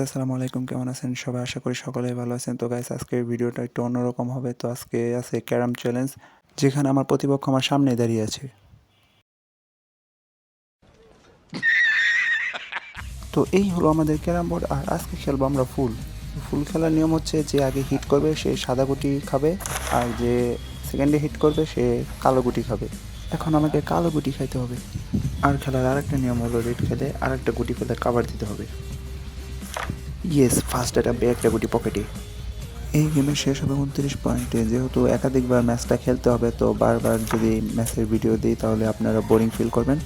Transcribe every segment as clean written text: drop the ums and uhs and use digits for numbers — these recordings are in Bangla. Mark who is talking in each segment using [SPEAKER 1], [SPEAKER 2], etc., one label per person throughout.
[SPEAKER 1] আসসালামু আলাইকুম, কেমন আছেন সবাই? আশা করি সকলেই ভালো আছেন। তো গাইস, আজকের ভিডিওটা একটু অন্যরকম হবে। তো আজকে আছে ক্যারাম চ্যালেঞ্জ, যেখানে আমার প্রতিপক্ষ আমার সামনে দাঁড়িয়ে আছে। তো এই হলো আমাদের ক্যারাম বোর্ড, আর আজকে খেলবো আমরা ফুল। ফুল খেলার নিয়ম হচ্ছে, যে আগে হিট করবে সে সাদা গুটি খাবে, আর যে সেকেন্ডে হিট করবে সে কালো গুটি খাবে। এখন আমাকে কালো গুটি খাইতে হবে। আর খেলার আরেকটা নিয়ম হলো, রেড খেলে আরেকটা গুটি ফেলে কাভার দিতে হবে। ইয়েস, ফার্স্ট একটা গুটি পকেটে। এই গেমের শেষ হবে 29 পয়েন্টে। যেহেতু একাধিকবার ম্যাচটা খেলতে হবে, তো বারবার যদি ম্যাচের ভিডিও দিই তাহলে আপনারা বোরিং ফিল করবেন,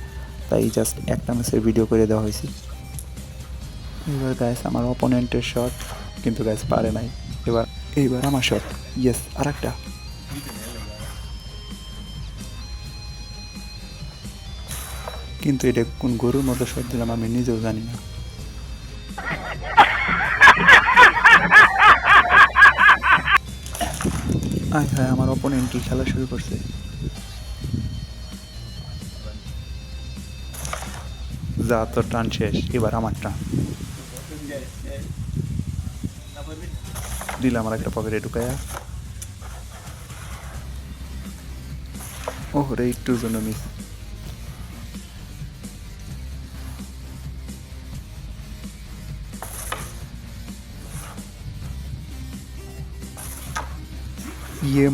[SPEAKER 1] তাই জাস্ট একটা ম্যাচের ভিডিও করে দেওয়া হয়েছে। এবার গাইস আমার অপোনেন্টের শট, কিন্তু গাইস পারে নাই। এবার এইবার আমার শট। ইয়েস, আর একটা। কিন্তু এটা কোন গরুর মতো শট দিলাম আমি নিজেও জানি না। আয় হায়, আমার অপোনেন্ট কি খেলা শুরু করছে। যা, তোর টান শেষ, এবার আমার টান। দিলাম আমার একটা পকেটে ঢুকায়া। ওহ রে, একটুর জন্য মিস।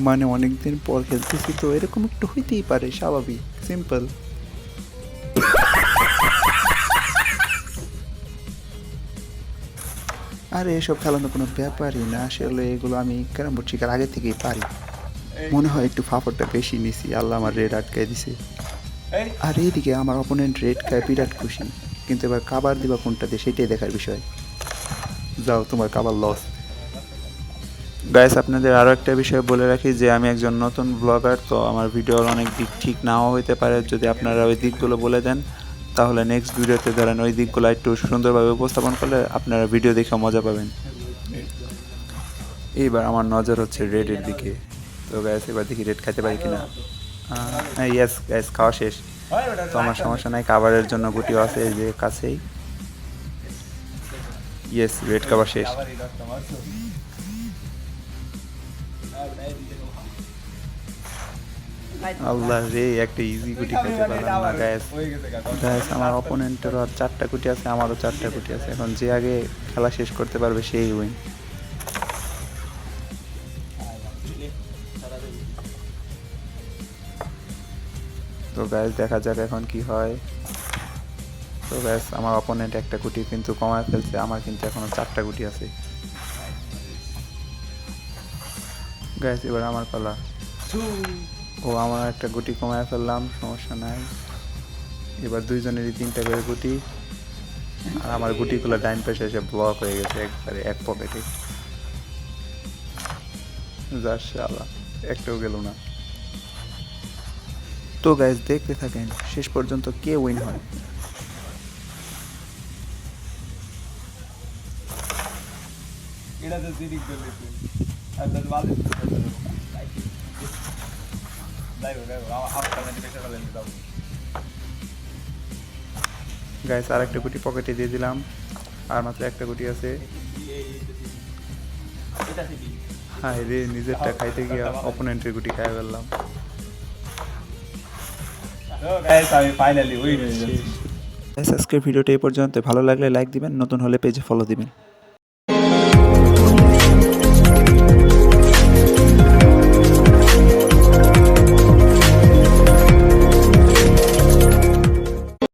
[SPEAKER 1] মানে অনেকদিন পর খেলতেছি, তো এরকম একটু হইতেই পারে, স্বাভাবিক, সিম্পল। আরে এসব খেলানো কোনো ব্যাপারই না, আসলে এগুলো আমি ক্যারাম বোর্ড শিকার আগে থেকেই পারি। মনে হয় একটু ফাফরটা বেশি নিছি, আল্লাহ আমার রেড আটকায় দিছে। আর এইদিকে আমার অপোনেন্ট রেড খায় বিরাট খুশি, কিন্তু এবার কাবার দিবা কোনটা দিয়ে সেটাই দেখার বিষয়। যাও, তোমার কাবার লস। গাইস, আপনাদের আরও একটা বিষয় বলে রাখি যে আমি একজন নতুন ব্লগার, তো আমার ভিডিওর অনেক দিক ঠিক নাও হইতে পারে। যদি আপনারা ওই দিকগুলো বলে দেন, তাহলে নেক্সট ভিডিওতে ধরেন ওই দিকগুলো একটু সুন্দরভাবে উপস্থাপন করলে আপনারা ভিডিও দেখে মজা পাবেন। এইবার আমার নজর হচ্ছে রেডের দিকে। তো গ্যাস, এবার দেখি রেড খাইতে পারি কিনা। ইয়েস গ্যাস, খাওয়া শেষ। তো আমার সমস্যা নাই, কাভারের জন্য গুটিও আছে এই যে কাছেই। ইয়েস, রেড কাভার শেষ। আল্লাহ রে, একটা ইজি গুটি খাইতে পারলাম না গ্যাস। গ্যাস, আমার অপোনেন্টেরও আর 4টা গুটি আছে, আমারও 4টা গুটি আছে। এখন যে আগে খেলা শেষ করতে পারবে সেই উইন। তো গ্যাস, দেখা যাক এখন কি হয়। তো ব্যাস, আমার অপোনেন্ট একটা গুটি কিন্তু কমায় ফেলছে, আমার কিন্তু এখনো 4টা গুটি আছে। গ্যাস, এবার আমার পালা। ও, আমার একটা গুটি কমায় ফেললাম, সমস্যা নাই। এবার দুইজনেরই 3টা করে গুটি, আর আমার গুটিগুলো ডাইন পাশে এসে ব্লক হয়ে গেছে একবারে এক পকেটে। যার শালা, একটাও গেল না। তো গাইস, দেখতে থাকেন শেষ পর্যন্ত কে উইন হয়। গাইস, আর একটা গুটি পকেটে দিয়ে দিলাম, আর মাত্র একটা গুটি আছে। হায় রে, নিজেরটা খাইতে গিয়ে অপোনেন্টের গুটি খাই ফেললাম। আজকের ভিডিওটা এই পর্যন্ত। ভালো লাগলে লাইক দিবেন, নতুন হলে পেজে ফলো দিবেন।